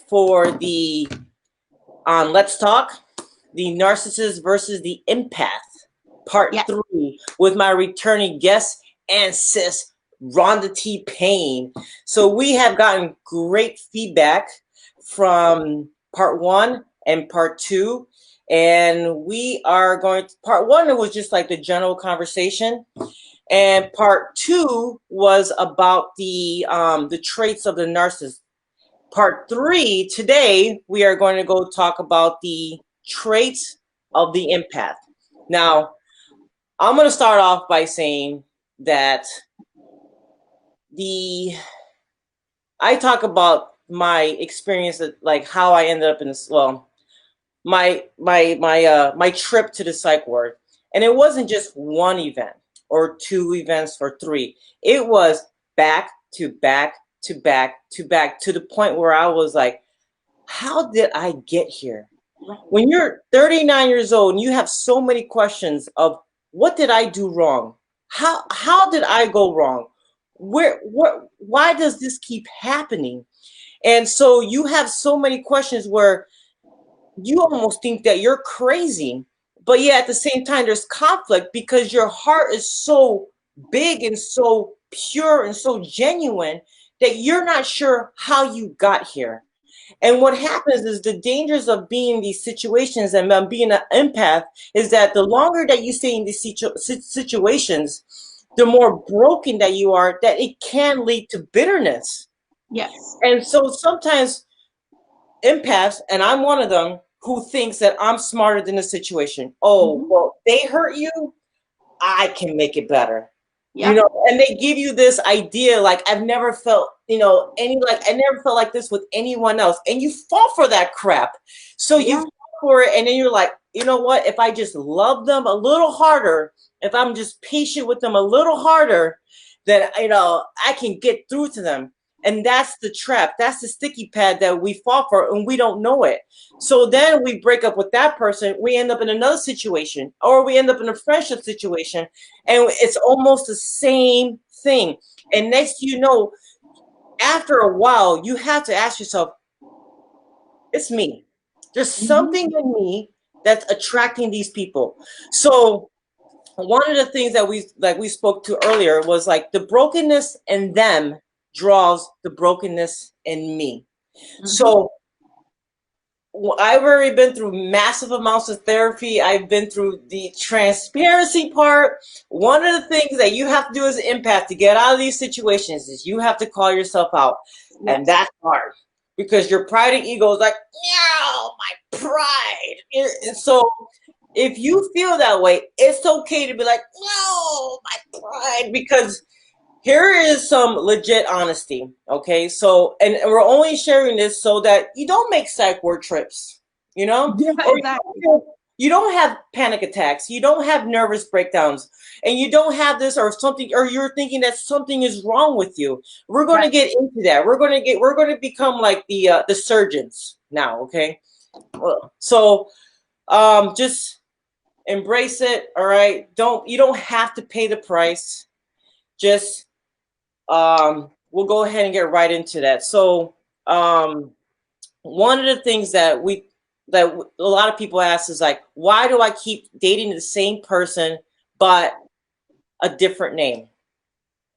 for the Let's Talk, the narcissist versus the empath, part Yes. 3, with my returning guest and sis, Rhonda T. Payne. So we have gotten great feedback from part 1 and part 2. And we are going to, part 1, it was just like the general conversation. And part 2 was about the traits of the narcissist. Part 3, today, we are going to go talk about the traits of the empath. Now, I'm going to start off by saying that I talk about my experience, like how I ended up in this, well, my trip to the psych ward. And it wasn't just one event or 2 events or 3. It was back to back to back to back, to the point where I was like, how did I get here? When you're 39 years old and you have so many questions of what did I do wrong? How did I go wrong? Why does this keep happening? And so you have so many questions where you almost think that you're crazy, but yeah, at the same time, there's conflict because your heart is so big and so pure and so genuine that you're not sure how you got here. And what happens is the dangers of being in these situations and being an empath is that the longer that you stay in these situations, the more broken that you are, that it can lead to bitterness. Yes. And so sometimes empaths, and I'm one of them, who thinks that I'm smarter than the situation. Oh, well, they hurt you, I can make it better. Yep. You know, and they give you this idea like I've never felt, I never felt like this with anyone else. And you fall for that crap. So you fall for it, and then you're like, you know what? If I just love them a little harder, if I'm just patient with them a little harder, then I can get through to them. And that's the trap. That's the sticky pad that we fall for, and we don't know it. So then we break up with that person. We end up in another situation, or we end up in a friendship situation, and it's almost the same thing. And next, after a while, you have to ask yourself, it's me. There's something in me that's attracting these people. So one of the things that we spoke to earlier was like the brokenness in them draws the brokenness in me. So I've already been through massive amounts of therapy. I've been through the transparency part. One of the things that you have to do as an empath to get out of these situations is you have to call yourself out. Yes. And that's hard because your pride and ego is like, yeah, my pride. And so if you feel that way, it's okay to be like, no, my pride, because here is some legit honesty, okay? So, and we're only sharing this so that you don't make psych ward trips, Yeah, exactly. You don't have panic attacks. You don't have nervous breakdowns, and you don't have this or something, or you're thinking that something is wrong with you. We're going to get into that. We're going to become like the surgeons now, okay? So, just embrace it, all right? You don't have to pay the price. Just we'll go ahead and get right into that. So one of the things that a lot of people ask is like, why do I keep dating the same person but a different name?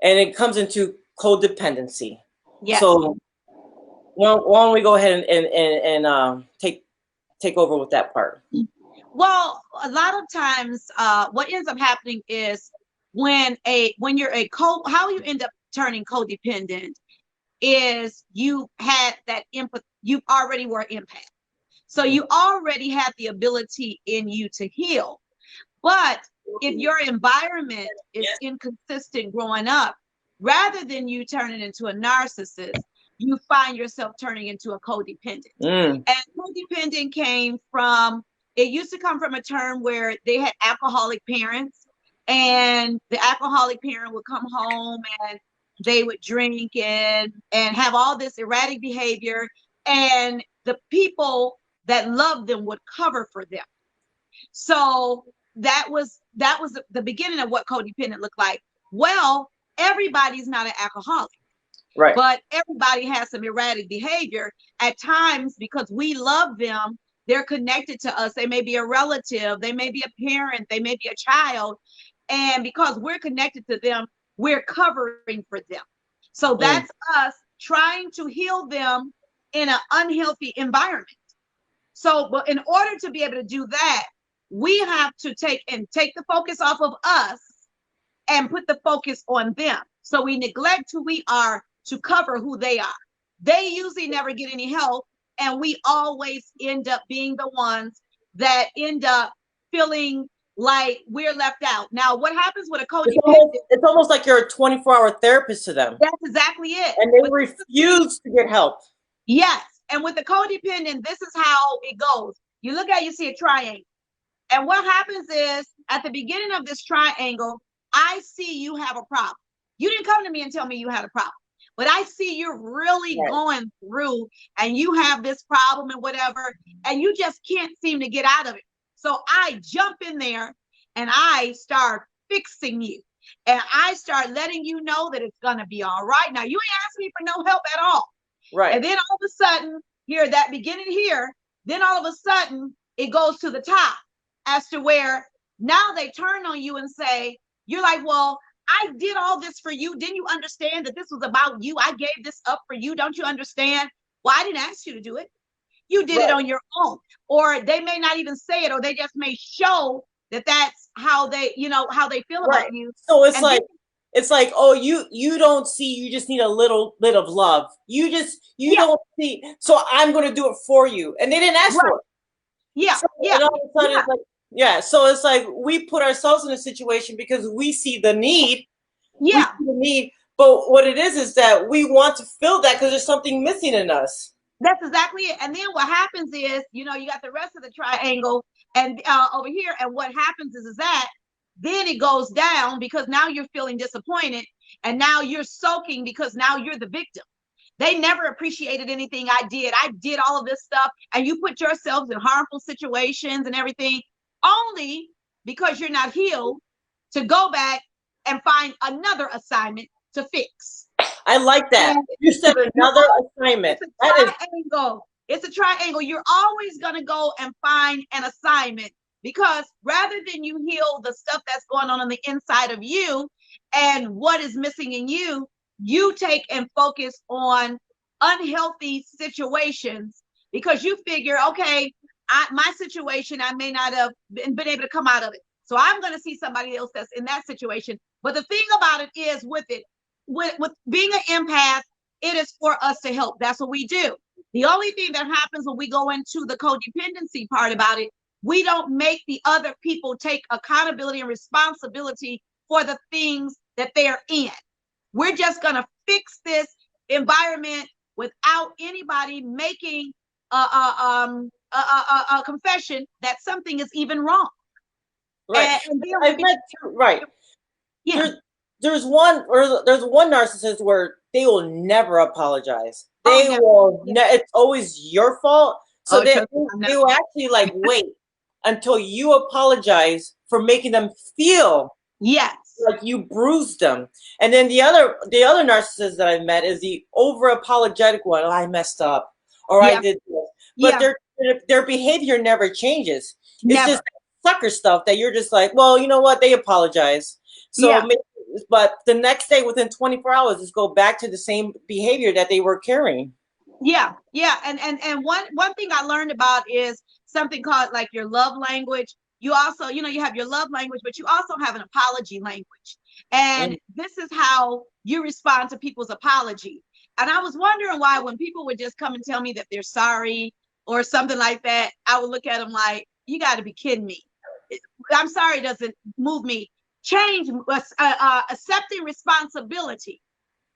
And it comes into codependency. Yes. So why don't we go ahead and take over with that part? Well, a lot of times what ends up happening is when you're how you end up turning codependent is you had that empathy. You already were empath. So you already have the ability in you to heal. But if your environment is inconsistent growing up, rather than you turning into a narcissist, you find yourself turning into a codependent. And codependent it used to come from a term where they had alcoholic parents, and the alcoholic parent would come home and they would drink and have all this erratic behavior, and the people that loved them would cover for them. So that was the beginning of what codependent looked like. Well, everybody's not an alcoholic. Right. But everybody has some erratic behavior at times because we love them. They're connected to us. They may be a relative, they may be a parent, they may be a child. And because we're connected to them, we're covering for them. So that's us trying to heal them in an unhealthy environment. So, but in order to be able to do that, we have to take the focus off of us and put the focus on them. So we neglect who we are to cover who they are. They usually never get any help, and we always end up being the ones that end up feeling like we're left out. Now, what happens with a codependent? It's almost like you're a 24-hour therapist to them. That's exactly it. And they refuse to get help. Yes. And with the codependent, this is how it goes. You look at, you see a triangle. And what happens is, at the beginning of this triangle, I see you have a problem. You didn't come to me and tell me you had a problem, but I see you're really going through and you have this problem and whatever, and you just can't seem to get out of it. So I jump in there and I start fixing you. And I start letting you know that it's going to be all right. Now, you ain't asking me for no help at all. Right. And then all of a sudden, here, that beginning here, then all of a sudden, it goes to the top as to where now they turn on you and say, you're like, well, I did all this for you. Didn't you understand that this was about you? I gave this up for you. Don't you understand? Well, I didn't ask you to do it. You did it on your own. Or they may not even say it, or they just may show that that's how they, you know, how they feel about you. So it's like, it's like, oh, you don't see, you just need a little bit of love. You don't see, so I'm going to do it for you. And they didn't ask for it. Yeah. So, and all of a sudden it's like, so it's like we put ourselves in a situation because we see the need. Yeah. We see the need. But what it is that we want to fill that because there's something missing in us. That's exactly it. And then what happens is, you know, you got the rest of the triangle and over here. And what happens is that then it goes down because now you're feeling disappointed and now you're soaking because now you're the victim. They never appreciated anything I did. I did all of this stuff and you put yourselves in harmful situations and everything only because you're not healed to go back and find another assignment to fix. I like that. And you said another assignment. It's a triangle. It's a triangle. You're always going to go and find an assignment because rather than you heal the stuff that's going on the inside of you and what is missing in you, you take and focus on unhealthy situations because you figure, okay, my situation, I may not have been able to come out of it. So I'm going to see somebody else that's in that situation. But the thing about it is with being an empath, it is for us to help. That's what we do. The only thing that happens when we go into the codependency part about it, we don't make the other people take accountability and responsibility for the things that they're in. We're just going to fix this environment without anybody making a confession that something is even wrong. Right. Right. Yeah. There's one narcissist where they will never apologize. They will. It's always your fault. So they will actually like wait until you apologize for making them feel like you bruised them. And then the other narcissist that I've met is the over apologetic one. Oh, I messed up, or I did this. But their behavior never changes. It's just sucker stuff that you're just like, well, you know what? They apologize. So maybe, but the next day, within 24 hours, just go back to the same behavior that they were carrying. Yeah. And one thing I learned about is something called like your love language. You also, you know, you have your love language, but you also have an apology language. And this is how you respond to people's apology. And I was wondering why when people would just come and tell me that they're sorry or something like that, I would look at them like, you got to be kidding me. I'm sorry doesn't move me. Change, accepting responsibility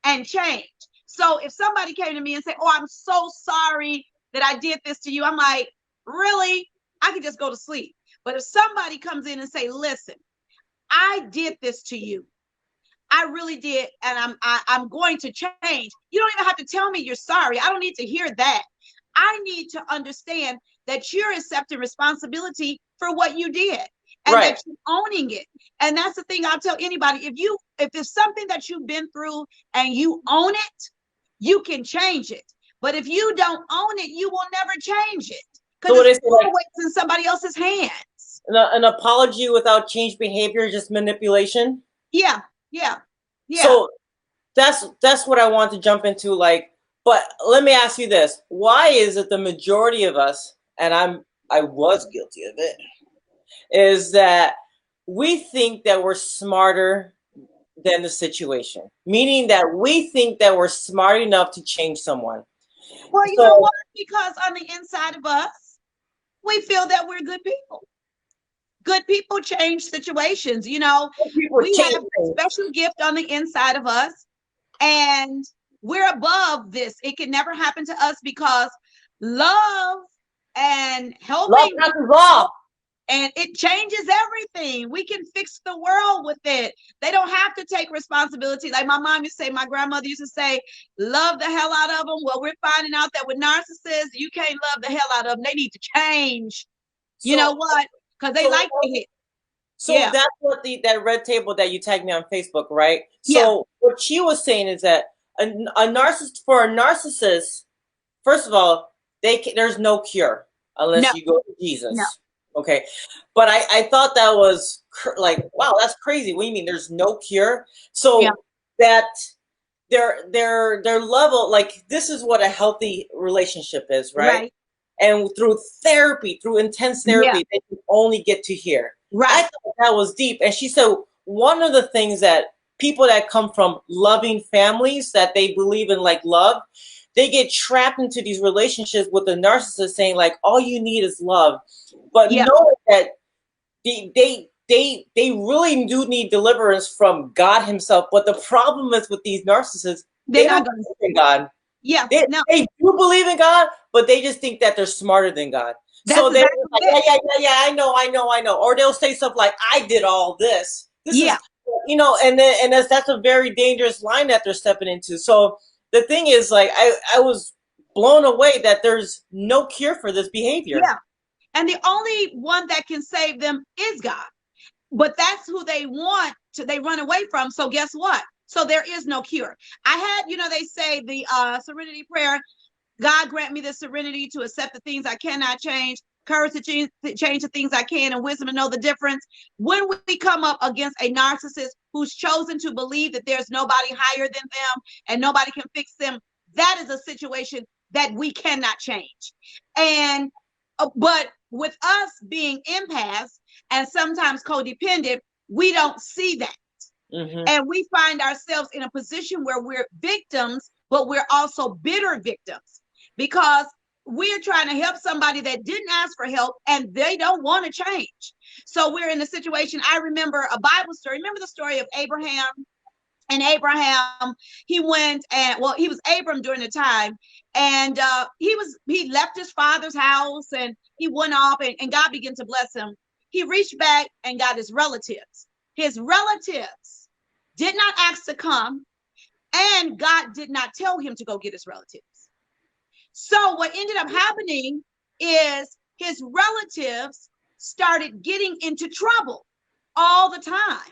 and change. So if somebody came to me and said, oh, I'm so sorry that I did this to you, I'm like, really? I could just go to sleep. But if somebody comes in and say, listen, I did this to you. I really did. And I'm going to change. You don't even have to tell me you're sorry. I don't need to hear that. I need to understand that you're accepting responsibility for what you did and that you're owning it. And that's the thing I'll tell anybody. If there's something that you've been through and you own it, you can change it. But if you don't own it, you will never change it, because So it's like, always in somebody else's hands. an apology without change behavior is just manipulation. Yeah, yeah, yeah. So that's what I want to jump into. Like, but let me ask you this: why is it the majority of us, and I was guilty of it, is that we think that we're smarter than the situation, meaning that we think that we're smart enough to change someone. Well, you know what? Because on the inside of us, we feel that we're good people. Good people change situations. You know, we have a special gift on the inside of us, and we're above this. It can never happen to us because love and helping love, and it changes everything. We can fix the world with it. They don't have to take responsibility. Like my mom used to say, my grandmother used to say, love the hell out of them. Well, we're finding out that with narcissists, you can't love the hell out of them. They need to change. So, you know what? Because they like to hit. So that's what that red table that you tagged me on Facebook, right? So what she was saying is that a narcissist, for a narcissist, first of all, there's no cure unless you go to Jesus. No. Okay. But I thought that was like, wow, that's crazy. What do you mean there's no cure? So that their level, like, this is what a healthy relationship is, right? And through therapy, through intense therapy, they can only get to here. I thought that was deep. And she said one of the things that people that come from loving families, that they believe in like love, they get trapped into these relationships with the narcissist saying like, all you need is love. But knowing that they really do need deliverance from God himself. But the problem is with these narcissists, they don't believe in God. They do believe in God, but they just think that they're smarter than God. So they're like, yeah, I know. Or they'll say stuff like, I did all this. This is, you know, and that's a very dangerous line that they're stepping into. So the thing is, like, I was blown away that there's no cure for this behavior. Yeah. And the only one that can save them is God. But that's who they want to, they run away from. So guess what? So there is no cure. I had, you know, they say the serenity prayer, God grant me the serenity to accept the things I cannot change, courage to change the things I can, and wisdom to know the difference. When we come up against a narcissist who's chosen to believe that there's nobody higher than them and nobody can fix them, that is a situation that we cannot change. And but with us being empaths and sometimes codependent, we don't see that. And we find ourselves in a position where we're victims, but we're also bitter victims because we're trying to help somebody that didn't ask for help and they don't want to change. So we're in a situation. I remember a Bible story. Remember the story of Abraham? And Abraham, he went and, well, he was Abram during the time, and he left his father's house and he went off, and God began to bless him. He reached back and got his relatives. His relatives did not ask to come, and God did not tell him to go get his relatives. So what ended up happening is his relatives started getting into trouble all the time.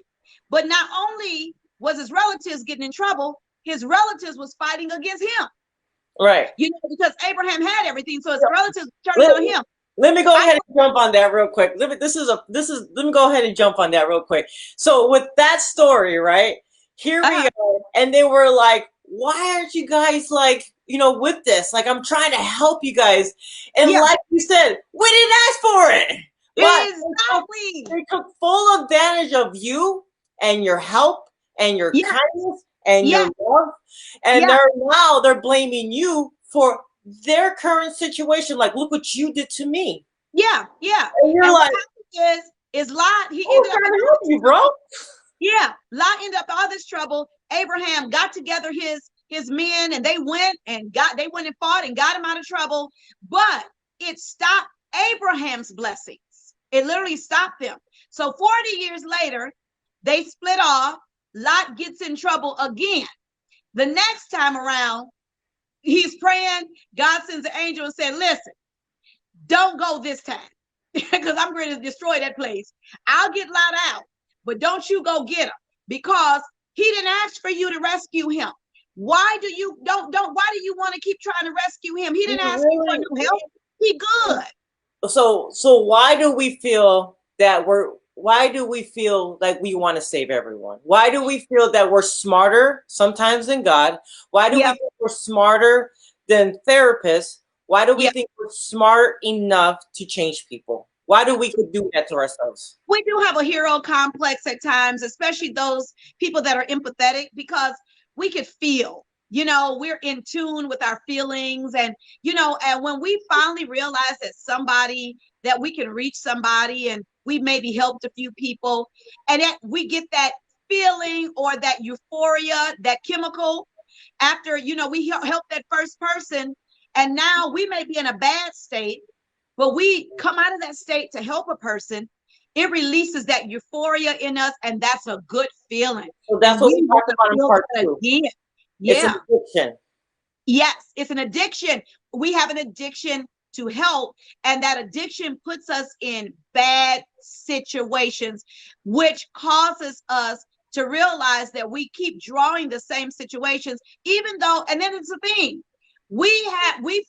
But not only was his relatives getting in trouble, his relatives was fighting against him. Right. You know, because Abraham had everything, so his relatives turned on him. Let me go ahead and jump on that real quick. Let me go ahead and jump on that real quick. So with that story, right? Here we are, and they were like, why aren't you guys like, you know, with this? Like, I'm trying to help you guys. And like you said, we didn't ask for it. But they took full advantage of you and your help and your kindness and your love. And they're blaming you for their current situation. Like, look what you did to me. Yeah. And you're like, is Lot, he ended up to help you, bro. Yeah, Lot ended up in all this trouble. Abraham got together his men, and they went and fought and got him out of trouble. But it stopped Abraham's blessings. It literally stopped them. So 40 years later, they split off. Lot gets in trouble again. The next time around, he's praying. God sends an angel and said, listen, don't go this time because I'm going to destroy that place. I'll get Lot out, but don't you go get him because he didn't ask for you to rescue him. Why do you why do you want to keep trying to rescue him? He didn't ask you for Really, no help. He good. so why do we feel that why do we feel like we want to save everyone? Why do we feel that we're smarter sometimes than God? Why do we Yep. think we're smarter than therapists? Why do we Yep. think we're smart enough to change people? Why do we could do that to ourselves? We do have a hero complex at times, especially those people that are empathetic, because we could feel, we're in tune with our feelings. And, and when we finally realize that we can reach somebody and we maybe helped a few people, and that we get that feeling or that euphoria, that chemical after, we help that first person. And now we may be in a bad state, but we come out of that state to help a person. It releases that euphoria in us, and that's a good feeling. So that's what we talked about in part 2. Again. It's Yeah. an addiction. Yes, it's an addiction. We have an addiction to help, and that addiction puts us in bad situations, which causes us to realize that we keep drawing the same situations, even though, and then it's the thing, we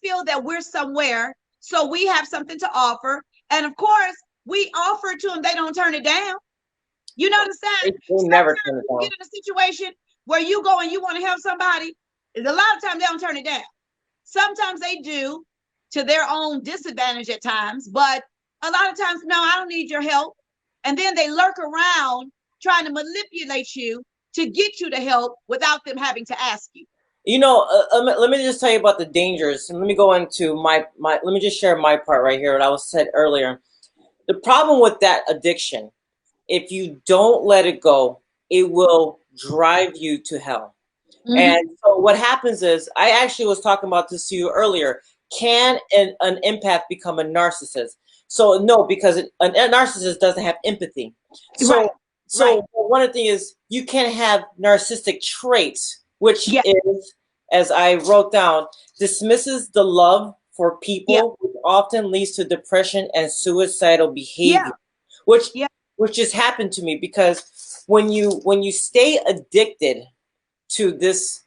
feel that we're somewhere, so we have something to offer. And of course, we offer it to them, they don't turn it down. You know what I'm saying? They never turn it down. You get in a situation where you go and you want to help somebody, a lot of times they don't turn it down. Sometimes they do, to their own disadvantage at times, but a lot of times, no, I don't need your help. And then they lurk around trying to manipulate you to get you to help without them having to ask you. Let me just tell you about the dangers, and let me go into my let me just share my part right here, what I was said earlier. The problem with that addiction, if you don't let it go, it will drive you to hell. Mm-hmm. And so what happens is, I actually was talking about this to you earlier. Can an empath become a narcissist? So no, because a narcissist doesn't have empathy. So, right. So one of the things is, you can have narcissistic traits, which is, as I wrote down, dismisses the love for people, which often leads to depression and suicidal behavior, which just happened to me, because when you stay addicted to this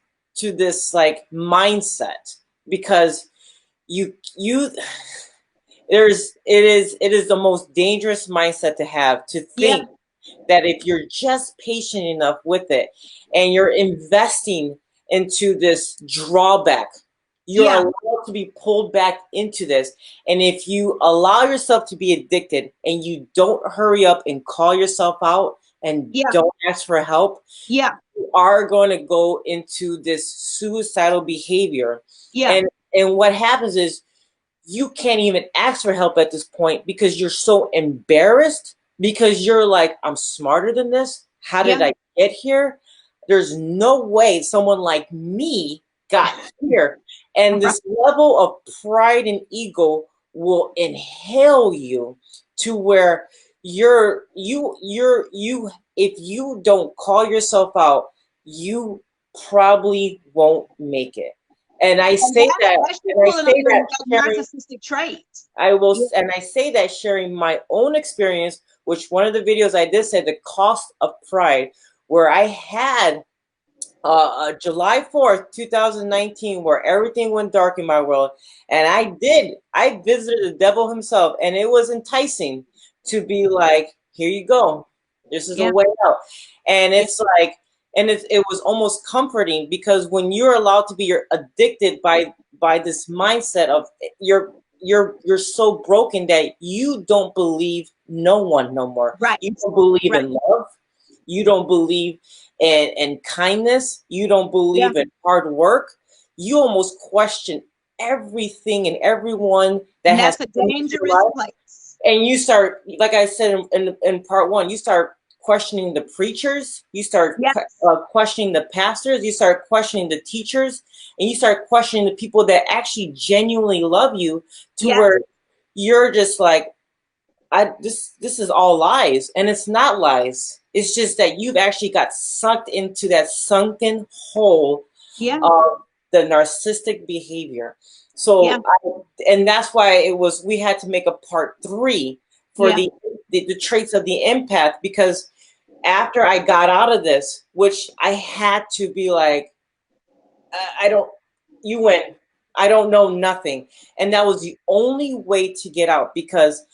like mindset, because it is the most dangerous mindset to have, to think that if you're just patient enough with it and you're investing into this drawback, you're allowed to be pulled back into this. And if you allow yourself to be addicted and you don't hurry up and call yourself out and don't ask for help, you are going to go into this suicidal behavior. And what happens is, you can't even ask for help at this point because you're so embarrassed, because you're like, I'm smarter than this. How did I get here? There's no way someone like me got here. And this level of pride and ego will inhale you to where if you don't call yourself out, you probably won't make it. And I say that narcissistic traits. And I say that sharing my own experience, which one of the videos I did say the cost of pride, where I had July 4th, 2019, where everything went dark in my world. And I visited the devil himself, and it was enticing to be like, here you go. This is a way out. And it's like, and it was almost comforting, because when you're allowed to be addicted by this mindset of you're so broken that you don't believe no one no more. Right. You don't believe in love. You don't believe in kindness. You don't believe in hard work. You almost question everything and everyone that has a dangerous place. And you start, like I said in part 1, you start questioning the preachers, you start questioning the pastors, you start questioning the teachers, and you start questioning the people that actually genuinely love you, to where you're just like, this is all lies. And it's not lies. It's just that you've actually got sucked into that sunken hole of the narcissistic behavior. So, and that's why we had to make a part 3 for the traits of the empath, because after I got out of this, which I had to be like, I don't, you win. I don't know nothing. And that was the only way to get out, because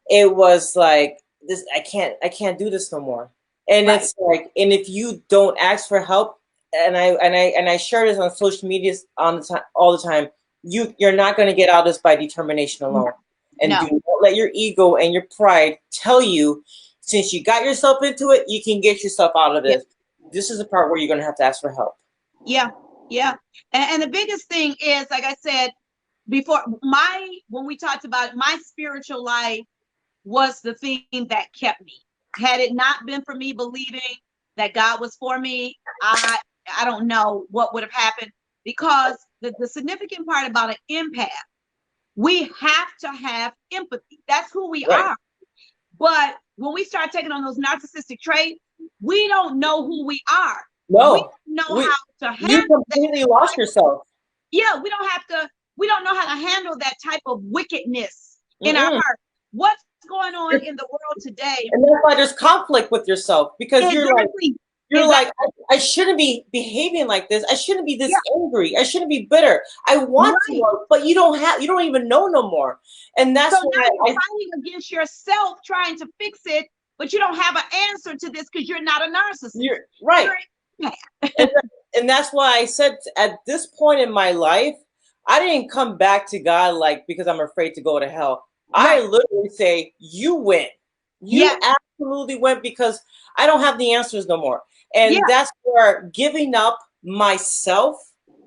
it was like this, I can't do this no more. And Right. it's like, and if you don't ask for help, and I share this on social media on the time, all the time, you're not going to get out of this by determination alone. And do No. not let your ego and your pride tell you, since you got yourself into it, you can get yourself out of Yeah. this. This is the part where you're going to have to ask for help. Yeah. Yeah. And the biggest thing is, like I said before, when we talked about it, my spiritual life was the thing that kept me. Had it not been for me believing that God was for me, I don't know what would have happened, because the significant part about an empath, we have to have empathy. That's who we Right. are. But when we start taking on those narcissistic traits, we don't know who we are. We No, don't know we, how to you handle that. completely lost yourself. Yeah, we don't know how to handle that type of wickedness in our Mm-mm. heart. What's going on in the world today? And that's why there's conflict with yourself, because Exactly. you're like, Exactly. I shouldn't be behaving like this. I shouldn't be this Yeah, angry. I shouldn't be bitter. I want to right. love, but you don't even know no more. And So that's now why you're fighting against yourself trying to fix it, but you don't have an answer to this because you're not a narcissist. you're right. You're And, and that's why I said, at this point in my life, I didn't come back to God like because I'm afraid to go to hell. I right. literally say, you win. Yeah, You absolutely win, because I don't have the answers no more. yeah, And that's where giving up myself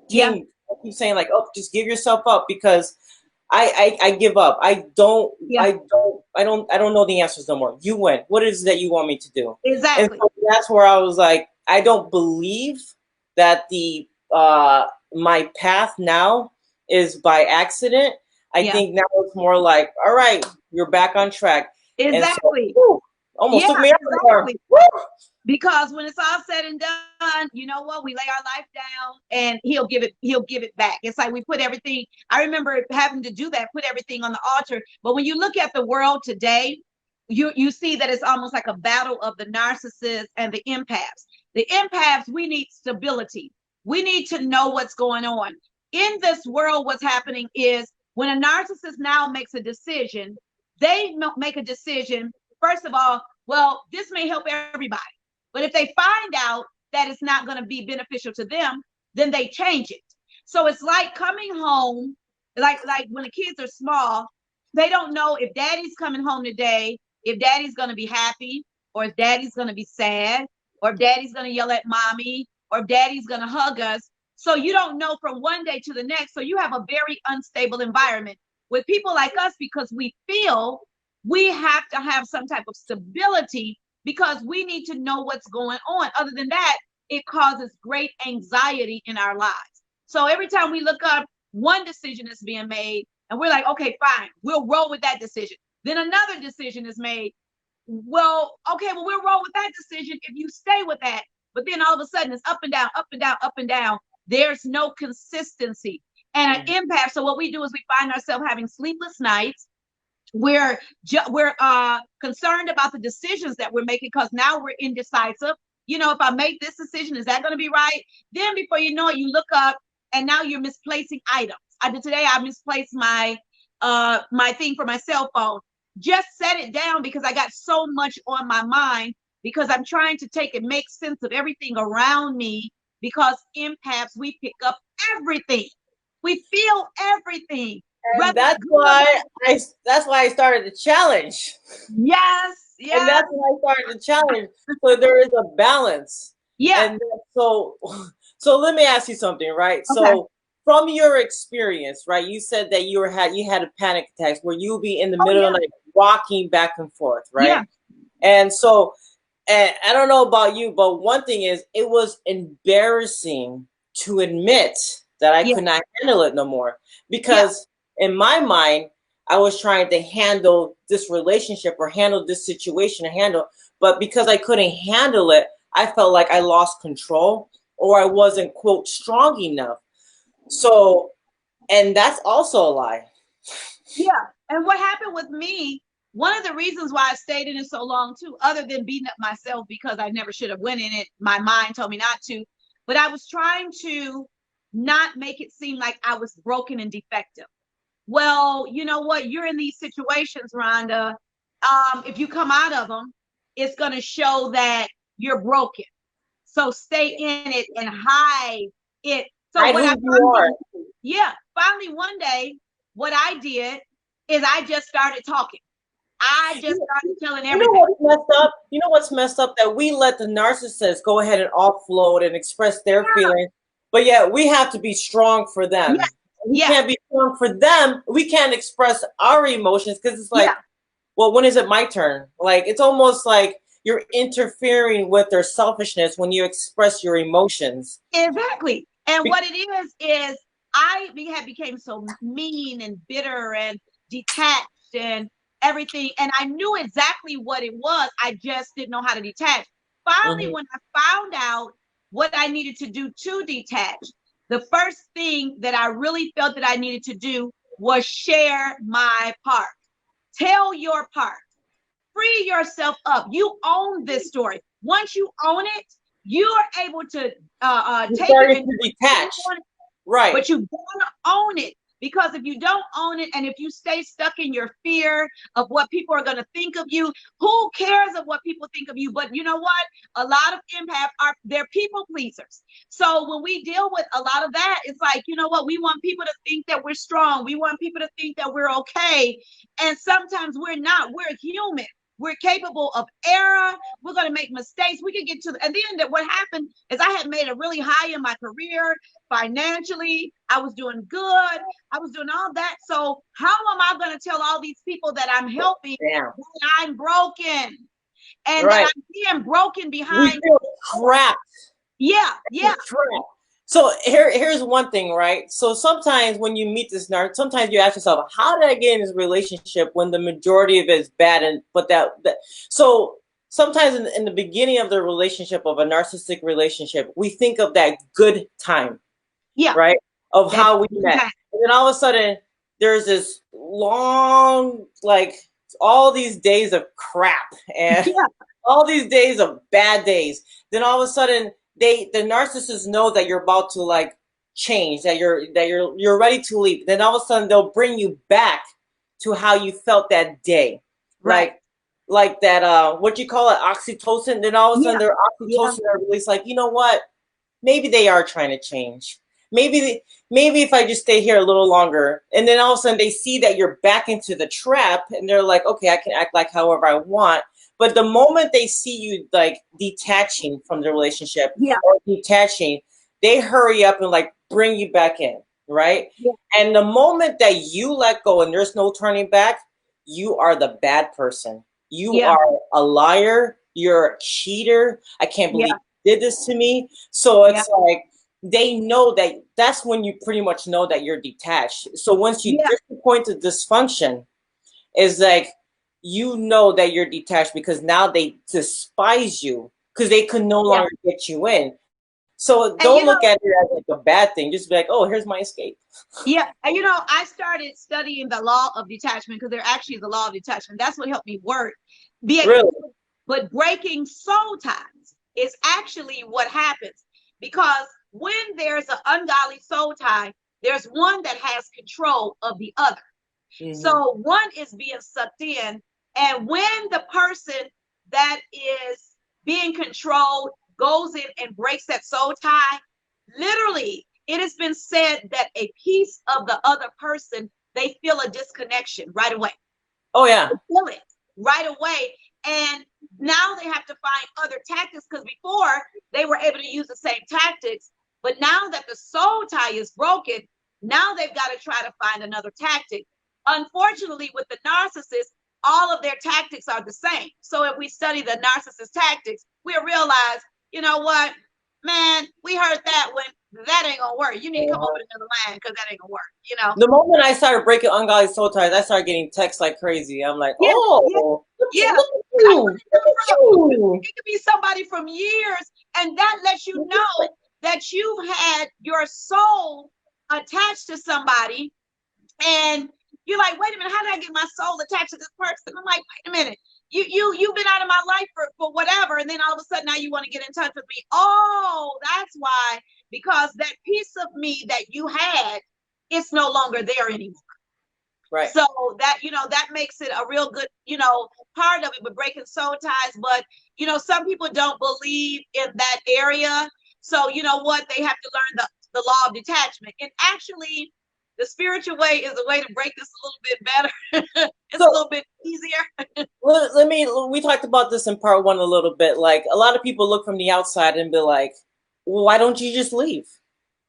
yeah, came. I keep saying like, oh, just give yourself up, because I give up. yeah. I don't know the answers no more. You win. What is it that you want me to do? And Exactly. so that's where I was like, I don't believe that the my path now is by accident. I Yeah, think now it's more like, all right, you're back on track. And so, exactly. whew, almost Yeah, took me out of there. exactly. Because when it's all said and done, you know what? We lay our life down and he'll give it back. It's like we put everything. I remember having to do that, put everything on the altar. But when you look at the world today, you see that it's almost like a battle of the narcissists and the empaths. The empaths, we need stability. We need to know what's going on. In this world, what's happening is when a narcissist now makes a decision, they make a decision, first of all, well, this may help everybody. But if they find out that it's not going to be beneficial to them, then they change it. So it's like coming home, like when the kids are small, they don't know if daddy's coming home today, if daddy's going to be happy, or if daddy's going to be sad, or if daddy's going to yell at mommy, or if daddy's going to hug us. So you don't know from one day to the next. So you have a very unstable environment with people like us, because we feel we have to have some type of stability because we need to know what's going on. Other than that, it causes great anxiety in our lives. So every time we look up, one decision is being made, and we're like, okay, fine, we'll roll with that decision. Then another decision is made. Well, okay, well, we'll roll with that decision if you stay with that. But then all of a sudden, it's up and down, up and down, up and down. There's no consistency and an impact. So what we do is we find ourselves having sleepless nights. We're concerned about the decisions that we're making because now we're indecisive. You know, if I make this decision, is that going to be right? Then before you know it, you look up and now you're misplacing items. I misplaced my my thing for my cell phone. Just set it down because I got so much on my mind because I'm trying to take and make sense of everything around me because empaths, we pick up everything. We feel everything. And that's why I started the challenge. Yes, And yes, that's why I started the challenge. So there is a balance. yeah. And so so let me ask you something, right? Okay. So from your experience, right? You said that you had a panic attacks where you'll be in the Oh middle yeah, of the night rocking back and forth, yeah, right? And so, and I don't know about you, but one thing is it was embarrassing to admit that I yeah, could not handle it no more, yeah. because in my mind, I was trying to handle this relationship or handle this situation to handle, but because I couldn't handle it, I felt like I lost control or I wasn't, quote, strong enough. So, and that's also a lie. Yeah. And what happened with me, one of the reasons why I stayed in it so long too, other than beating up myself because I never should have went in it, my mind told me not to, but I was trying to not make it seem like I was broken and defective. Well, you know what? You're in these situations, Rhonda. If you come out of them, it's going to show that you're broken. So stay in it and hide it. So Hide what I who you are. finally one day, what I did is I just started talking. I just started telling You know everything. what's messed up? You know what's messed up? That we let the narcissist go ahead and offload and express their feelings, but yet we have to be strong for them. Yeah. We Yeah. can't be strong for them. We can't express our emotions because it's like, Yeah. well, when is it my turn? Like, it's almost like you're interfering with their selfishness when you express your emotions. Exactly. And what it is I had became so mean and bitter and detached and everything. And I knew exactly what it was. I just didn't know how to detach. Finally, Mhm. when I found out what I needed to do to detach, the first thing that I really felt that I needed to do was share my part. Tell your part. Free yourself up. You own this story. Once you own it, you are able to You take it started and to detach. Right. but you gotta own it, because if you don't own it and if you stay stuck in your fear of what people are going to think of you, who cares of what people think of you? But you know what? A lot of empaths they're people pleasers. So when we deal with a lot of that, it's like, you know what? We want people to think that we're strong. We want people to think that we're okay. And sometimes we're not. We're human. We're capable of error. We're going to make mistakes. We can get to and then that what happened is I had made a really high in my career. Financially, I was doing good. I was doing all that. So how am I going to tell all these people that I'm helping that I'm broken and that I'm being broken behind? We feel trapped. Yeah. So here's one thing, right? So sometimes when you meet this narc, sometimes you ask yourself, how did I get in this relationship when the majority of it is bad? And but that so sometimes in the beginning of the relationship, of a narcissistic relationship, we think of that good time. Yeah. Right? Of That's how we met. And then all of a sudden there's this long, like, all these days of crap and all these days of bad days. Then all of a sudden the narcissist knows that you're about to, like, change, that you're ready to leave. Then all of a sudden they'll bring you back to how you felt that day. Right. Like that what you call it, oxytocin. Then all of a sudden their oxytocin are released, like, you know what? Maybe they are trying to change. Maybe if I just stay here a little longer. And then all of a sudden they see that you're back into the trap and they're like, okay, I can act like however I want. But the moment they see you, like, detaching from the relationship or detaching, they hurry up and, like, bring you back in, right? Yeah. And the moment that you let go and there's no turning back, you are the bad person. You are a liar. You're a cheater. I can't believe you did this to me. So it's like, they know that that's when you pretty much know that you're detached. So once you disappoint the dysfunction, is like, you know that you're detached because now they despise you because they could no longer get you in. So don't look at it as like a bad thing. Just be like, oh, here's my escape. Yeah. And I started studying the law of detachment because there actually is a law of detachment. That's what helped me work. Really? But breaking soul ties is actually what happens, because when there's an ungodly soul tie, there's one that has control of the other. Mm-hmm. So one is being sucked in, and when the person that is being controlled goes in and breaks that soul tie, literally, it has been said that a piece of the other person, they feel a disconnection right away. Oh, yeah. They feel it right away. And now they have to find other tactics, because before they were able to use the same tactics. But now that the soul tie is broken, now they've got to try to find another tactic. Unfortunately, with the narcissist, all of their tactics are the same. So if we study the narcissist tactics, we'll realize, you know what, man, we heard that one. That ain't gonna work. You need to come up with another line, because that ain't gonna work. The moment I started breaking ungodly soul ties, I started getting texts like crazy. I'm like, Look at you. It could be somebody from years, and that lets you know that you've had your soul attached to somebody, and you're like, wait a minute, how did I get my soul attached to this person? I'm like, wait a minute, you've been out of my life for whatever, and then all of a sudden now you want to get in touch with me. Oh, that's why because that piece of me that you had, it's no longer there anymore. Right. So that, that makes it a real good, part of it, but breaking soul ties. But, some people don't believe in that area. So you know what? They have to learn the law of detachment. And actually, the spiritual way is a way to break this a little bit better. It's a little bit easier. We talked about this in part one a little bit. Like, a lot of people look from the outside and be like, well, why don't you just leave?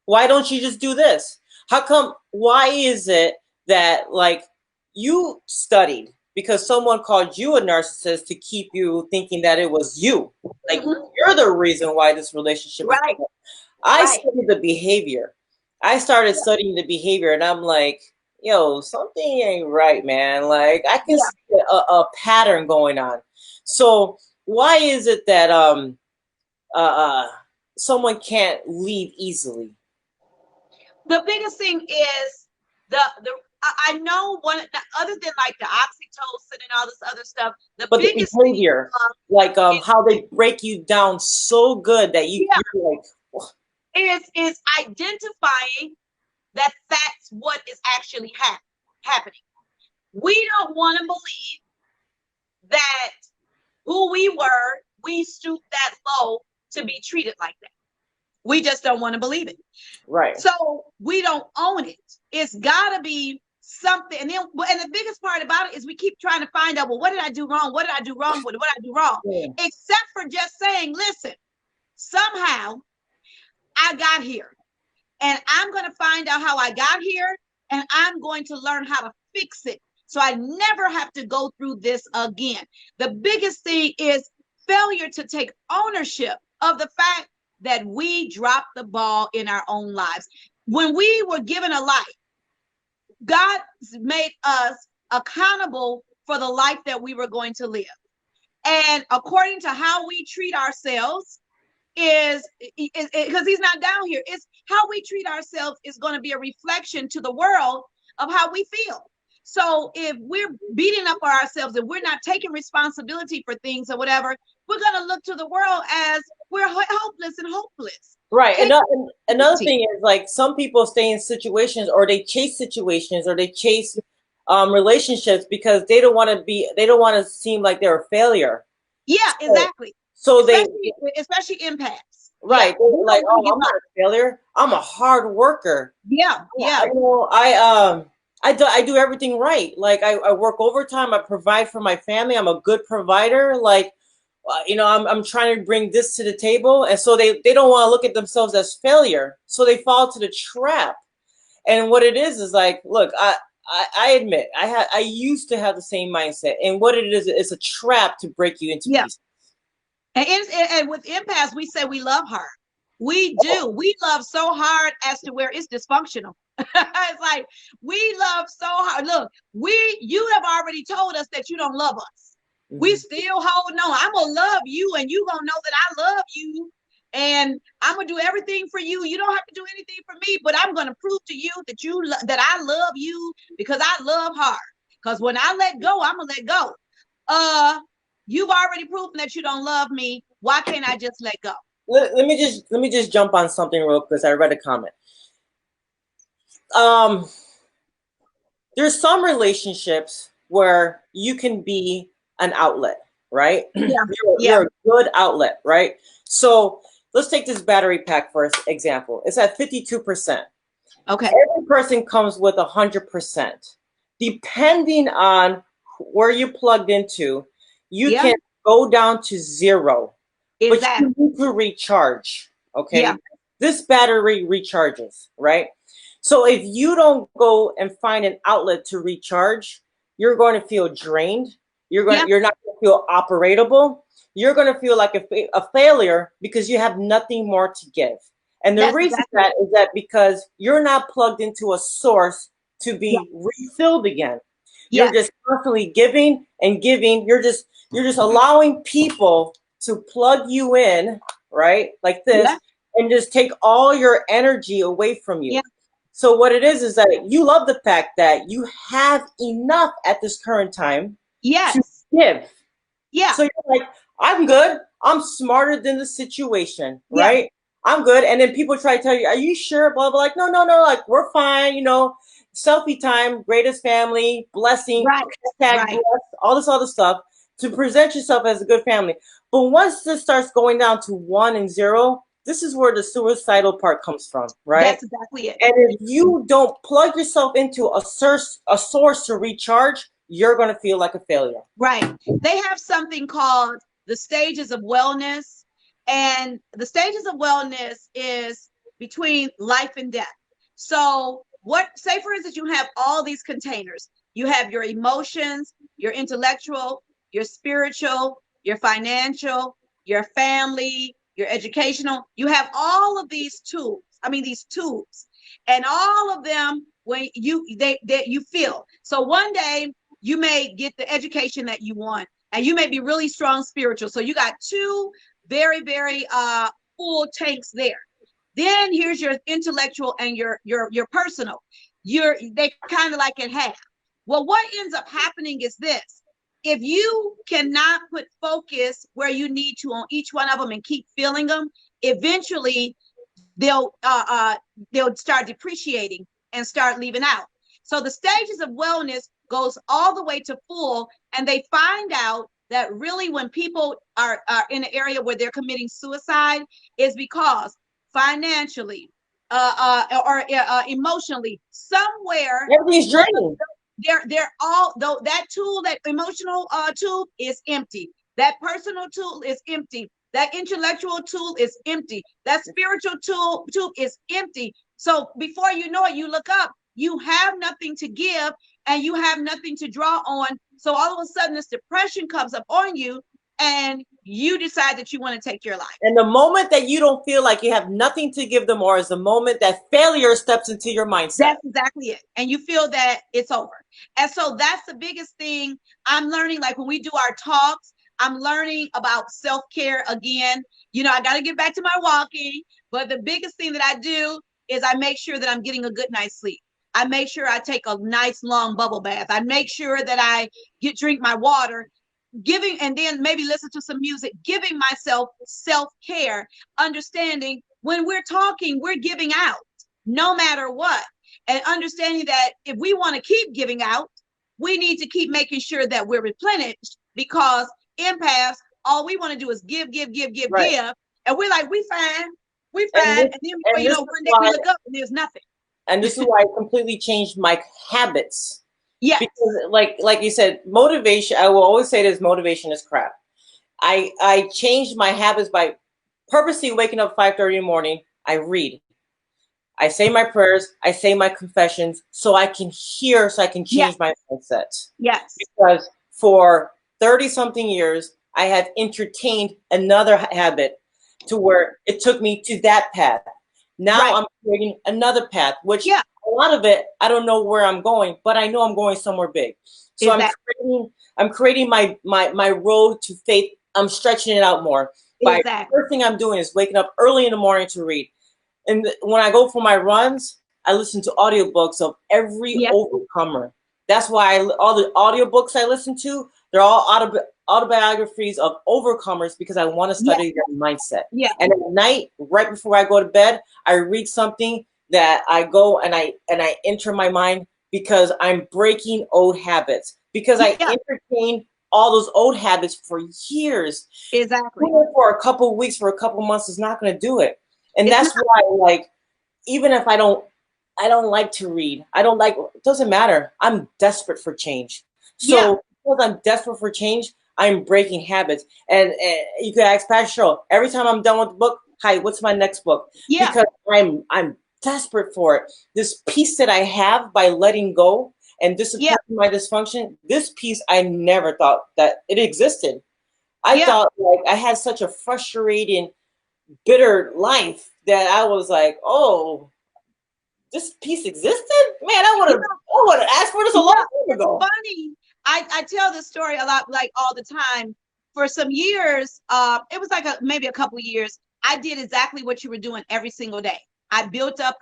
Why don't you just do this? How come? Why is it that, like, you studied because someone called you a narcissist to keep you thinking that it was you? Like, you're the reason why this relationship is Right. I studied the behavior. I started studying the behavior, and I'm like, yo, something ain't right, man. Like, I can see a pattern going on. So why is it that someone can't leave easily? The biggest thing is I know one other than like the oxytocin and all this other stuff. The biggest behavior, like how they break you down so good that you're like, is identifying that that's what is actually happening. We don't want to believe that who we were, we stooped that low to be treated like that. We just don't want to believe it. Right. So we don't own it. It's got to be something. And the biggest part about it is we keep trying to find out, well, what did I do wrong? What did I do wrong? What did I do wrong? Yeah. Except for just saying, listen, somehow I got here, and I'm going to find out how I got here, and I'm going to learn how to fix it so I never have to go through this again. The biggest thing is failure to take ownership of the fact that we dropped the ball in our own lives. When we were given a life, God made us accountable for the life that we were going to live. And according to how we treat ourselves is because he's not down here. It's how we treat ourselves is going to be a reflection to the world of how we feel. So if we're beating up ourselves and we're not taking responsibility for things or whatever, we're going to look to the world as we're hopeless and hopeless. Right. Another thing is, like, some people stay in situations, or they chase situations, or they chase relationships because they don't want to seem like they're a failure. Yeah, exactly. So especially empaths. Right. Yeah. Like, oh, I'm not a failure. I'm a hard worker. Yeah. Yeah. I do everything right. Like, I work overtime. I provide for my family. I'm a good provider. Like, I'm trying to bring this to the table. And so they don't want to look at themselves as failure. So they fall to the trap. And what it is like, look, I admit I used to have the same mindset. And what it is, it's a trap to break you into pieces. And with empaths, we say we love hard. We do. We love so hard as to where it's dysfunctional. It's like we love so hard. Look, you have already told us that you don't love us. Mm-hmm. We still holding on. I'm gonna love you, and you gonna know that I love you, and I'm gonna do everything for you. You don't have to do anything for me, but I'm gonna prove to you that that I love you because I love hard. Because when I let go, I'm gonna let go. You've already proven that you don't love me. Why can't I just let go? Let me just jump on something real quick, because I read a comment. There's some relationships where you can be an outlet, right? Yeah. You're a good outlet, right? So let's take this battery pack for example. It's at 52%. Okay. Every person comes with 100%. Depending on where you plugged into, you can go down to 0. Exactly. But you need to recharge, okay? Yeah. This battery recharges, right? So if you don't go and find an outlet to recharge, you're going to feel drained. You're not going to feel operatable. You're going to feel like a failure because you have nothing more to give. And the reason that is that because you're not plugged into a source to be refilled again. You're just constantly giving and giving. You're just allowing people to plug you in, right? Like this, and just take all your energy away from you. Yeah. So what it is that you love the fact that you have enough at this current time to give. Yeah. So you're like, I'm good. I'm smarter than the situation, right? I'm good. And then people try to tell you, are you sure? Blah, blah, like, no, no, no, like, we're fine, you know, selfie time, greatest family, blessing, Right, hashtag right, bless, all this other stuff to present yourself as a good family. But once this starts going down to 1 and 0, this is where the suicidal part comes from, right? that's exactly it. And if you don't plug yourself into a source to recharge, you're going to feel like a failure. Right. They have something called the stages of wellness. And the stages of wellness is between life and death. So, say for instance, you have all these containers. You have your emotions, your intellectual, your spiritual, your financial, your family, your educational. You have all of these tools. I mean, these tools, and all of them when you feel. So one day you may get the education that you want, and you may be really strong spiritual. So you got two very, very full tanks there. Then here's your intellectual and your personal. They kind of like at half. Well, what ends up happening is this: if you cannot put focus where you need to on each one of them and keep feeling them, eventually they'll start depreciating and start leaving out. So the stages of wellness goes all the way to full, and they find out that really when people are in an area where they're committing suicide is because financially or emotionally somewhere Everything's draining. they're all though that tool, that emotional tool is empty, that personal tool is empty, that intellectual tool is empty, that spiritual tool is empty. So before you know it, you look up, you have nothing to give and you have nothing to draw on. So all of a sudden this depression comes up on you and you decide that you want to take your life. And the moment that you don't feel like you have nothing to give them more is the moment that failure steps into your mindset. That's exactly it. And you feel that it's over. And so that's the biggest thing I'm learning. Like when we do our talks, I'm learning about self-care again. You know, I got to get back to my walking, but the biggest thing that I do is I make sure that I'm getting a good night's sleep. I make sure I take a nice long bubble bath. I make sure that I drink my water, giving, and then maybe listen to some music, giving myself self-care, understanding when we're talking, we're giving out no matter what. And understanding that if we want to keep giving out, we need to keep making sure that we're replenished, because empaths, all we want to do is give, Right. give. And we're like, we fine. And then before you know, one day we look up and there's nothing. And this is why I completely changed my habits. Yeah. Because like you said, motivation, I will always say this, motivation is crap. I changed my habits by purposely waking up 5:30 in the morning. I read. I say my prayers, I say my confessions so I can hear, so I can change my mindset. Yes. Because for 30 something years, I have entertained another habit to where it took me to that path. Now I'm creating another path, which a lot of it, I don't know where I'm going, but I know I'm going somewhere big. So I'm creating my road to faith. I'm stretching it out more. The first thing I'm doing is waking up early in the morning to read. And when I go for my runs, I listen to audiobooks of every overcomer. That's why all the audiobooks I listen to, they're all autobiographies of overcomers, because I want to study their mindset. Yeah. And at night, right before I go to bed, I read something that I go and I enter my mind, because I'm breaking old habits, because I entertained all those old habits for years. Exactly. For a couple of weeks, for a couple of months is not going to do it. And that's why, like, even if I don't like to read, it doesn't matter. I'm desperate for change. So because I'm desperate for change, I'm breaking habits. And you could ask Pastor Cheryl, every time I'm done with the book, hi, what's my next book? Yeah. Because I'm desperate for it. This peace that I have by letting go and disappearing my dysfunction, this peace, I never thought that it existed. I thought like I had such a frustrating, bitter life that I was like, oh, this peace existed? Man, I would have asked for this a long time ago. Funny. I tell this story a lot, like all the time. For some years, it was like maybe a couple years, I did exactly what you were doing every single day. I built up.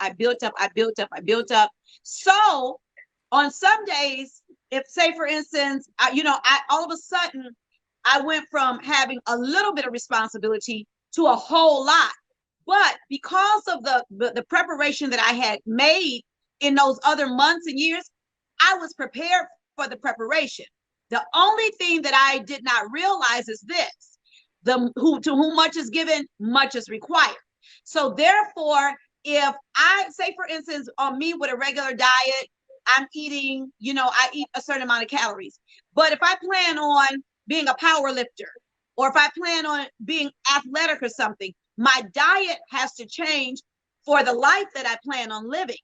So on some days, if say for instance, I all of a sudden, I went from having a little bit of responsibility to a whole lot. But because of the preparation that I had made in those other months and years, I was prepared for the preparation. The only thing that I did not realize is this: to whom much is given, much is required. So therefore, if I say, for instance, on me with a regular diet, I'm eating, I eat a certain amount of calories. But if I plan on being a power lifter, or if I plan on being athletic or something, my diet has to change for the life that I plan on living.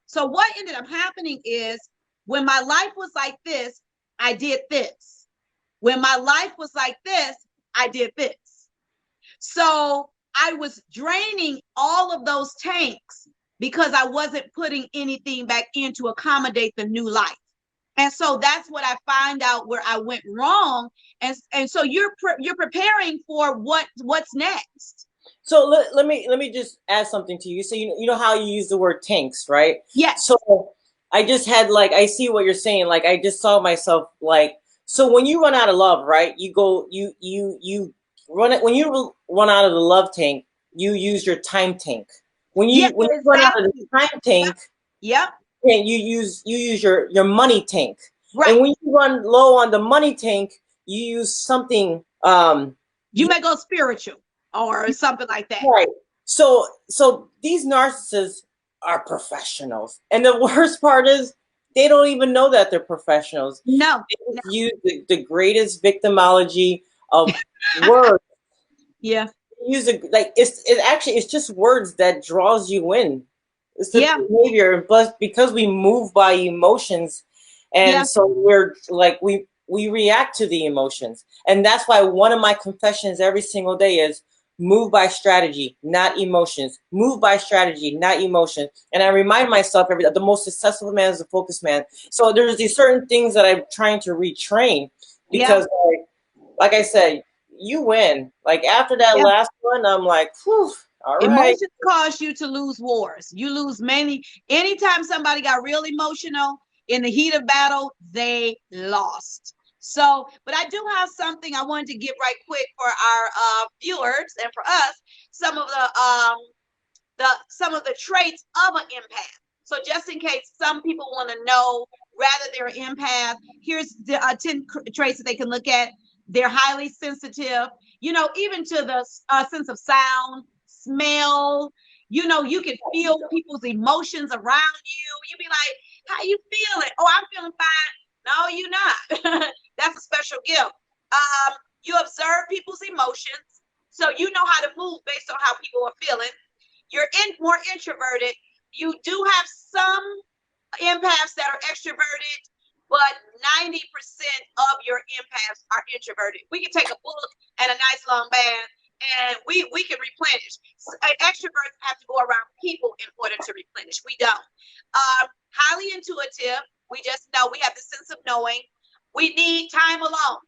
So what ended up happening is, when my life was like this, I did this. When my life was like this, I did this. So I was draining all of those tanks because I wasn't putting anything back in to accommodate the new life. And so that's what I find out where I went wrong. And so you're preparing for what's next. So let me just add something to you. So you know how you use the word tanks, right? Yes. So I just had, like, I see what you're saying. Like, I just saw myself, like, so when you run out of love, right? You go, you run it. When you run out of the love tank, you use your time tank. When you run out of the time tank, yep. And you use your money tank. Right. And when you run low on the money tank, you use something. You may go spiritual or something like that. Right. So these narcissists are professionals, and the worst part is they don't even know that they're professionals. No. They use the greatest victimology of words. Yeah. Use it's just words that draws you in. It's the behavior, but because we move by emotions, and so we're like we react to the emotions, and that's why one of my confessions every single day is move by strategy, not emotions. Move by strategy, not emotion. And I remind myself the most successful man is a focused man. So there's these certain things that I'm trying to retrain because, like I said, you win. Like after that last one, I'm like, whew. All right. Emotions cause you to lose wars. You lose many. Anytime somebody got real emotional in the heat of battle, they lost. So, but I do have something I wanted to give right quick for our viewers and for us. Some of the traits of an empath. So, just in case some people want to know rather they're an empath, here's the 10 traits that they can look at. They're highly sensitive. Even to the sense of sound, smell, you can feel people's emotions around you. You be like, how you feeling? Oh, I'm feeling fine. No, you're not. That's a special gift. You observe people's emotions, so you know how to move based on how people are feeling. You're more introverted. You do have some empaths that are extroverted, but 90% of your empaths are introverted. We can take a book and a nice long bath, and we can replenish. Extroverts have to go around people in order to replenish. We don't. Highly intuitive. We just know. We have the sense of knowing. We need time alone.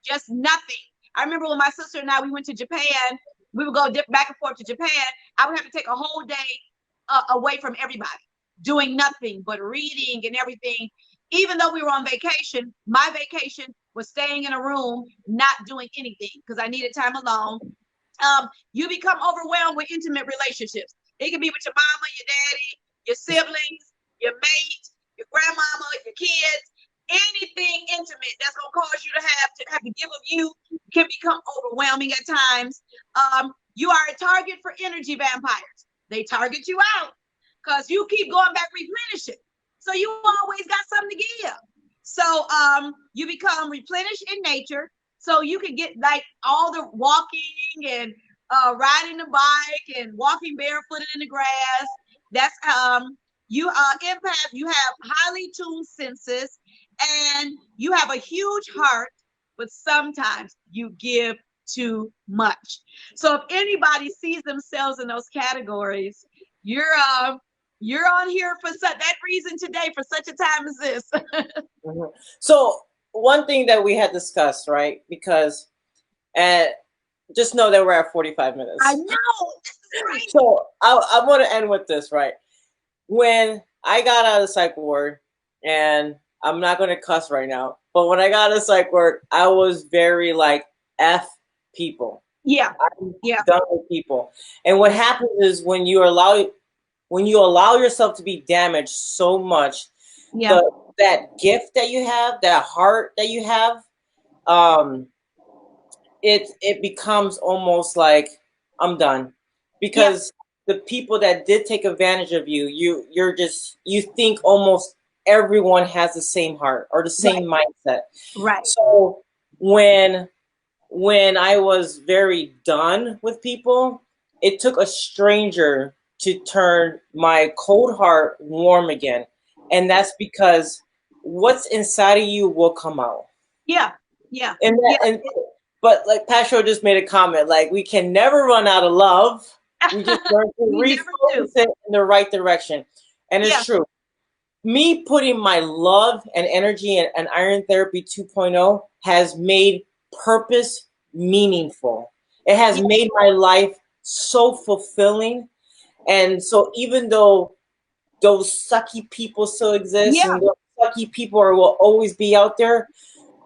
Just nothing. I remember when my sister and I, we went to Japan. We would go back and forth to Japan. I would have to take a whole day away from everybody, doing nothing but reading and everything. Even though we were on vacation, my vacation was staying in a room, not doing anything because I needed time alone. You become overwhelmed with intimate relationships. It can be with your mama, your daddy, your siblings, your mate, your grandmama, your kids. Anything intimate that's gonna cause you to have to give of you can become overwhelming at times. You are a target for energy vampires. They target you out because you keep going back replenishing. So you always got something to give. So you become replenished in nature. So you can get like all the walking and riding the bike and walking barefooted in the grass. That's you empath. You have highly tuned senses, and you have a huge heart, but sometimes you give too much. So if anybody sees themselves in those categories, you're on here for that reason today, for such a time as this. Mm-hmm. So one thing that we had discussed, right? Because just know that we're at 45 minutes. I know. Right. So I want to end with this, right? When I got out of psych ward, and I'm not going to cuss right now, but when I got out of psych ward, I was very like F people. Yeah. I'm Yeah. done with people. And what happens is when you allow yourself to be damaged so much, Yeah. the that gift that you have, that heart that you have, um, it becomes almost like I'm done. Yeah. Because the people that did take advantage of you, you think almost everyone has the same heart or the same Right. mindset. Right. So when when I was very done with people, it took a stranger to turn my cold heart warm again. And that's because what's inside of you will come out. Yeah. Yeah. And Yeah. that, and but like Pastor just made a comment, like we can never run out of love. We just learn to We never do. refocus it in the right direction. And it's Yeah. true. Me putting my love and energy in Iron Therapy 2.0 has made purpose meaningful. It has Yeah. made my life so fulfilling. And so even though those sucky people still exist Yeah. and those sucky people will always be out there,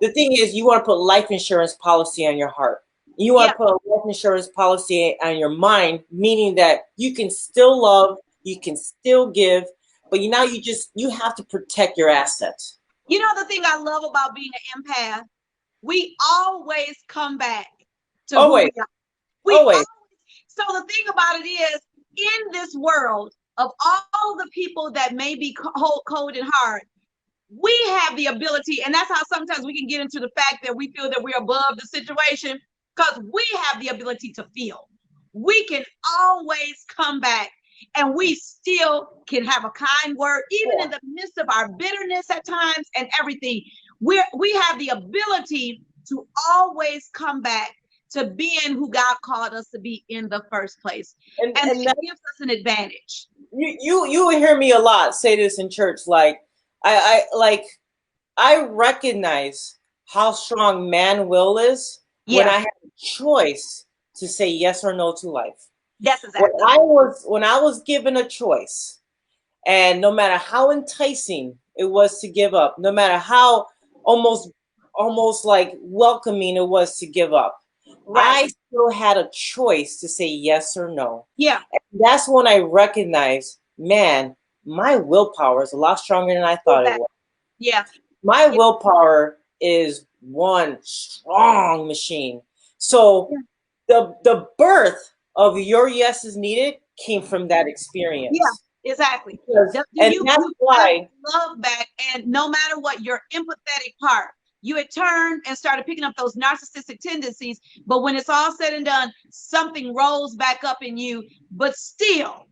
the thing is you want to put life insurance policy on your heart. You want Yeah. to put a life insurance policy on your mind, meaning that you can still love, you can still give, but you have to protect your assets. You know the thing I love about being an empath? We always come back to who we Always, are. We always. always, so the thing about it is, in this world of all the people that may be cold and hard, we have the ability, and that's how sometimes we can get into the fact that we feel that we're above the situation, because we have the ability to feel. We can always come back and we still can have a kind word, even in the midst of our bitterness at times and everything. We have the ability to always come back to being who God called us to be in the first place. And And it gives us an advantage. you will hear me a lot say this in church. Like I recognize how strong man will is when Yeah, I have a choice to say yes or no to life. that's exactly. When I was given a choice, and no matter how enticing it was to give up, no matter how almost almost like welcoming it was to give up, Right. I still had a choice to say yes or no. Yeah. And that's when I recognized, man, my willpower is a lot stronger than I thought it Exactly. was. Yeah. My Yeah. willpower is one strong machine. So Yeah. the birth of your yes is needed came from that Yeah. experience. Exactly. Because, and that's You got why, love back, and no matter what, your empathetic part, you had turned and started picking up those narcissistic tendencies. But when it's all said and done, something rolls back up in you. But still,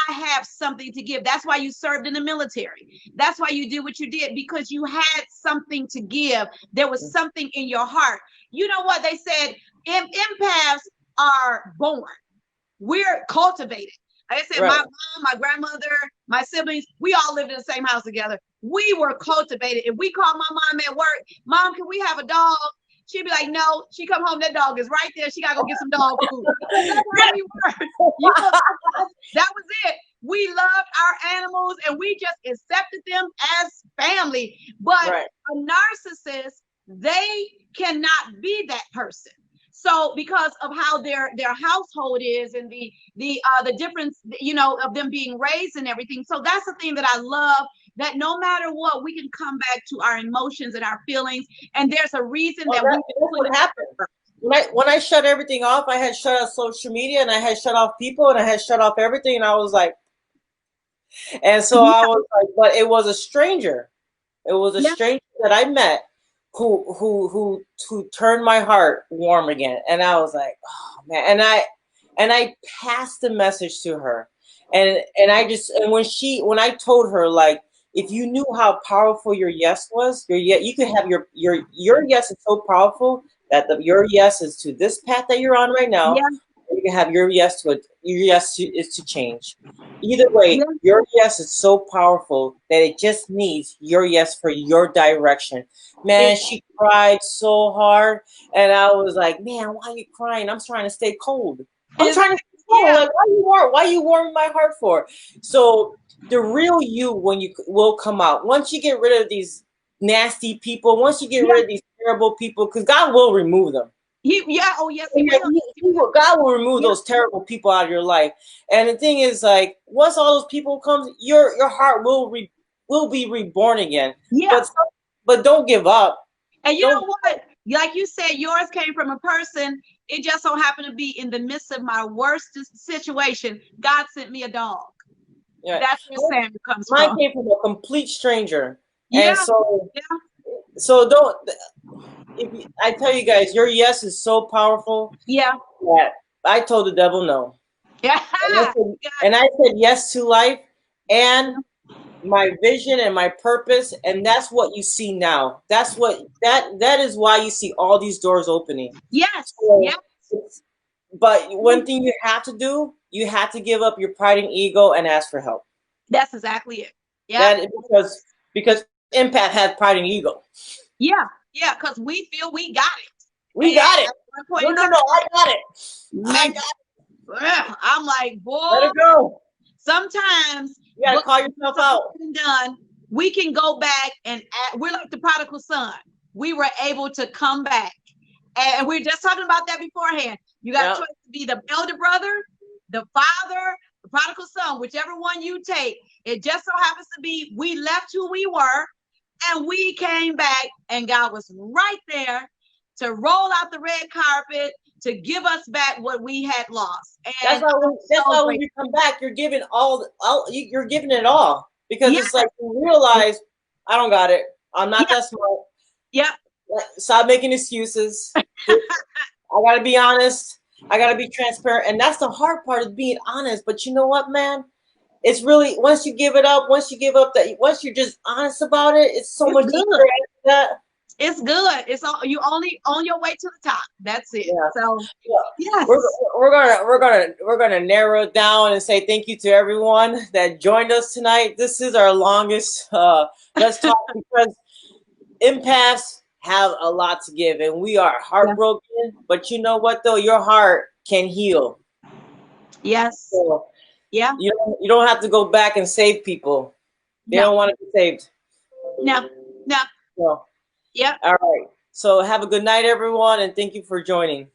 I have something to give. That's why you served in the military. That's why you did what you did, because you had something to give. There was something in your heart. You know what they said? Empaths are born. We're cultivated. Like I said, my right. mom, my grandmother, my siblings, we all lived in the same house together. We were cultivated. If we called my mom at work, Mom, can we have a dog? She'd be like, no. She come home, that dog is right there. She gotta go get some dog food. That's how we were. You know, that was it. We loved our animals and we just accepted them as family. But Right. a narcissist, they cannot be that person. So because of how their household is and the difference, you know, of them being raised and everything. So that's the thing that I love, that no matter what, we can come back to our emotions and our feelings, and there's a reason Well, that we that's what happened. When I shut everything off, I had shut off social media and I had shut off people and I had shut off everything. And I was like, and so I yeah, was like, but it was a stranger. It was a yeah, stranger that I met who turned my heart warm again. And I was like, oh man. And I passed the message to her. And I just and when I told her, like, if you knew how powerful your yes was, you could have your yes is so powerful that your yes is to this path that you're on right now. yeah, You can have your yes to it. Your yes is to change. Either way, yeah, your yes is so powerful that it just needs your yes for your direction. Man, it, she cried so hard, and I was like, man, why are you crying? I'm trying to stay cold. I'm it's, trying to stay cold. yeah, Like, why you warming my heart for? So the real you when you will come out once you get rid of these nasty people, once you get yeah, rid of these terrible people, because God will remove them. Yeah, oh yes, he Yeah, will. God will remove Yeah, those terrible people out of your life. And the thing is, like, once all those people come, your heart will be reborn again. yeah. But don't give up. And you Don't. know what? Like you said, yours came from a person. It just so happened to be in the midst of my worst situation. God sent me a dog. Yeah. That's where Samuel comes Mine from. came from a complete stranger, and Yeah, yeah, don't. I tell you guys, your yes is so powerful yeah, that I told the devil no, yeah. and I said yes to life and my vision and my purpose, and that's what you see now. That is why you see all these doors opening. Yes, So, yes. but one thing you have to do, you have to give up your pride and ego and ask for help. That's exactly it. Yeah, That is because Empath has pride and ego. yeah, yeah. Because we feel we got it. We And got it. at one point in No, time, I got it. I man, got I'm like, it. boy, Let it go. sometimes You gotta what call yourself out. been done, we can go back and we're like the prodigal son. We were able to come back. And we are just talking about that beforehand. You got a choice to be the elder brother, the father, the prodigal son, whichever one you take. It just so happens to be we left who we were and we came back, and God was right there to roll out the red carpet to give us back what we had lost. And That's why when you come back, you're giving you're giving it all, because yeah, it's like you realize I don't got it. I'm not that smart. yeah, Stop making excuses. I gotta be honest. I gotta be transparent, and that's the hard part of being honest. But you know what, man? It's really once you give it up, once you're just honest about it, it's so much easier after that. It's good. It's all you only on your way to the top. That's it. Yeah. So yes, yes, we're gonna narrow it down and say thank you to everyone that joined us tonight. This is our longest let's talk because empaths have a lot to give, and we are heartbroken. Yeah. But you know what though, your heart can heal. Yes. So yeah. You don't have to go back and save people. They don't want to be saved. No. No. So, yeah. All right. So have a good night, everyone, and thank you for joining.